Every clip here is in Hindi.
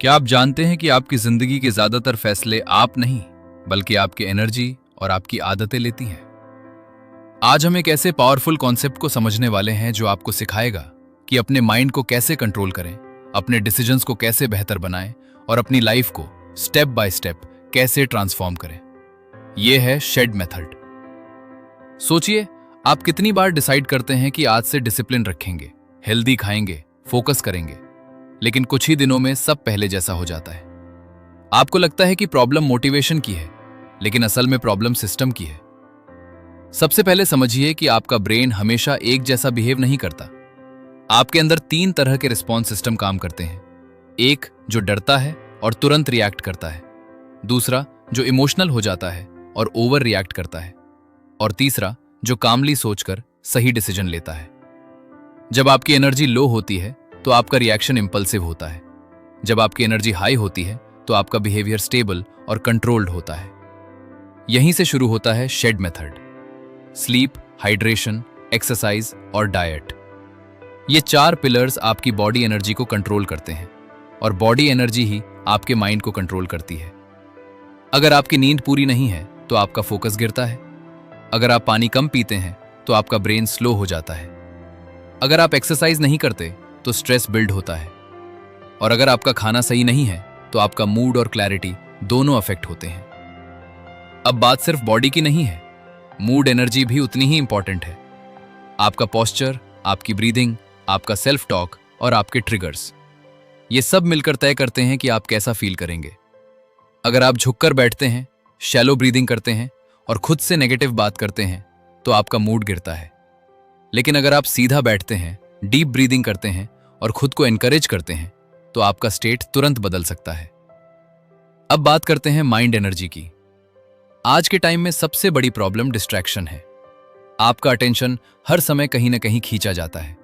क्या आप जानते हैं कि आपकी जिंदगी के ज्यादातर फैसले आप नहीं बल्कि आपकी एनर्जी और आपकी आदतें लेती हैं। आज हम एक ऐसे पावरफुल कॉन्सेप्ट को समझने वाले हैं जो आपको सिखाएगा कि अपने माइंड को कैसे कंट्रोल करें, अपने डिसीजंस को कैसे बेहतर बनाएं और अपनी लाइफ को स्टेप बाय स्टेप कैसे ट्रांसफॉर्म करें। यह है शेड मेथड। सोचिए, आप कितनी बार डिसाइड करते हैं कि आज से डिसिप्लिन रखेंगे, हेल्दी खाएंगे, फोकस करेंगे, लेकिन कुछ ही दिनों में सब पहले जैसा हो जाता है। आपको लगता है कि प्रॉब्लम मोटिवेशन की है, लेकिन असल में प्रॉब्लम सिस्टम की है। सबसे पहले समझिए कि आपका ब्रेन हमेशा एक जैसा बिहेव नहीं करता। आपके अंदर 3 तरह के रिस्पॉन्स सिस्टम काम करते हैं। एक जो डरता है और तुरंत रिएक्ट करता है, दूसरा जो इमोशनल हो जाता है और ओवर रिएक्ट करता है, और तीसरा जो कामली सोचकर सही डिसीजन लेता है। जब आपकी एनर्जी लो होती है तो आपका रिएक्शन इंपल्सिव होता है। जब आपकी एनर्जी हाई होती है तो आपका बिहेवियर स्टेबल और कंट्रोल्ड होता है। यहीं से शुरू होता है SHED method. Sleep, hydration, exercise और डाइट, ये 4 पिलर्स आपकी बॉडी एनर्जी को कंट्रोल करते हैं और बॉडी एनर्जी ही आपके माइंड को कंट्रोल करती है। अगर आपकी नींद पूरी नहीं है तो आपका फोकस गिरता है। अगर आप पानी कम पीते हैं तो आपका ब्रेन स्लो हो जाता है। अगर आप एक्सरसाइज नहीं करते तो स्ट्रेस बिल्ड होता है। और अगर आपका खाना सही नहीं है तो आपका मूड और क्लैरिटी दोनों अफेक्ट होते हैं। अब बात सिर्फ बॉडी की नहीं है, मूड एनर्जी भी उतनी ही इंपॉर्टेंट है। आपका पोस्चर, आपकी ब्रीदिंग, आपका सेल्फ टॉक और आपके ट्रिगर्स, ये सब मिलकर तय करते हैं कि आप कैसा फील करेंगे। अगर आप झुककर बैठते हैं, शैलो ब्रीदिंग करते हैं और खुद से नेगेटिव बात करते हैं तो आपका मूड गिरता है। लेकिन अगर आप सीधा बैठते हैं, डीप ब्रीदिंग करते हैं और खुद को एनकरेज करते हैं तो आपका स्टेट तुरंत बदल सकता है। अब बात करते हैं माइंड एनर्जी की। आज के टाइम में सबसे बड़ी प्रॉब्लम डिस्ट्रैक्शन है। आपका अटेंशन हर समय कहीं ना कहीं खींचा जाता है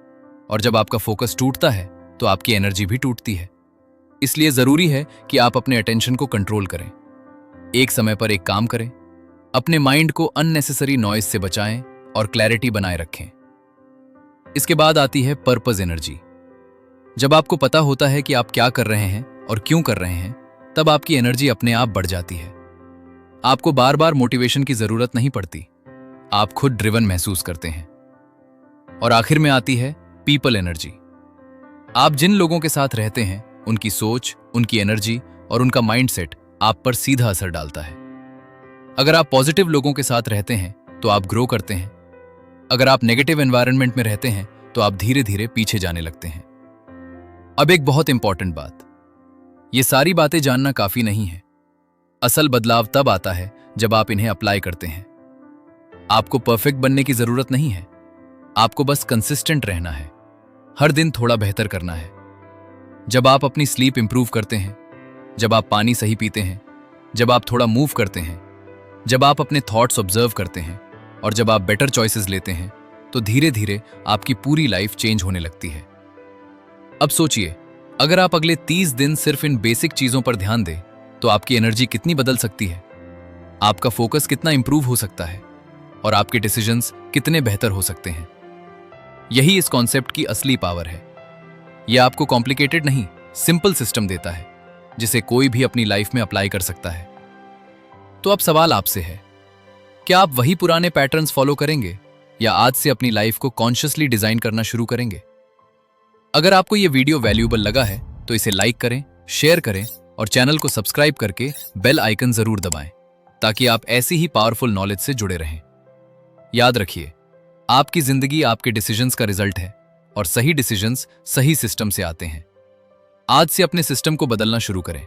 और जब आपका फोकस टूटता है तो आपकी एनर्जी भी टूटती है। इसलिए जरूरी है कि आप अपने अटेंशन को कंट्रोल करें, एक समय पर एक काम करें, अपने माइंड को अननेसेसरी नॉइज से बचाएं और क्लैरिटी बनाए रखें। इसके बाद आती है पर्पस एनर्जी। जब आपको पता होता है कि आप क्या कर रहे हैं और क्यों कर रहे हैं, तब आपकी एनर्जी अपने आप बढ़ जाती है। आपको बार बार मोटिवेशन की जरूरत नहीं पड़ती, आप खुद ड्रिवन महसूस करते हैं। और आखिर में आती है पीपल एनर्जी। आप जिन लोगों के साथ रहते हैं, उनकी सोच, उनकी एनर्जी और उनका माइंडसेट आप पर सीधा असर डालता है। अगर आप पॉजिटिव लोगों के साथ रहते हैं तो आप ग्रो करते हैं। अगर आप नेगेटिव एनवायरनमेंट में रहते हैं तो आप धीरे धीरे पीछे जाने लगते हैं। अब एक बहुत इंपॉर्टेंट बात, ये सारी बातें जानना काफी नहीं है। असल बदलाव तब आता है जब आप इन्हें अप्लाई करते हैं। आपको परफेक्ट बनने की जरूरत नहीं है, आपको बस कंसिस्टेंट रहना है, हर दिन थोड़ा बेहतर करना है। जब आप अपनी स्लीप इंप्रूव करते हैं, जब आप पानी सही पीते हैं, जब आप थोड़ा मूव करते हैं, जब आप अपने थॉट्स ऑब्जर्व करते हैं और जब आप बेटर चॉइसेस लेते हैं, तो धीरे धीरे आपकी पूरी लाइफ चेंज होने लगती है। अब सोचिए, अगर आप अगले 30 दिन सिर्फ इन बेसिक चीजों पर ध्यान दें तो आपकी एनर्जी कितनी बदल सकती है, आपका फोकस कितना इंप्रूव हो सकता है और आपके डिसीजंस कितने बेहतर हो सकते हैं। यही इस कॉन्सेप्ट की असली पावर है। यह आपको कॉम्प्लिकेटेड नहीं, सिंपल सिस्टम देता है जिसे कोई भी अपनी लाइफ में अप्लाई कर सकता है। तो अब सवाल आपसे है, क्या आप वही पुराने पैटर्न्स फॉलो करेंगे या आज से अपनी लाइफ को कॉन्शियसली डिजाइन करना शुरू करेंगे? अगर आपको यह वीडियो वैल्यूएबल लगा है तो इसे लाइक करें, शेयर करें और चैनल को सब्सक्राइब करके बेल आइकन जरूर दबाएं ताकि आप ऐसी ही पावरफुल नॉलेज से जुड़े रहें। याद रखिए, आपकी जिंदगी आपके डिसीजंस का रिजल्ट है और सही डिसीजंस सही सिस्टम से आते हैं। आज से अपने सिस्टम को बदलना शुरू करें।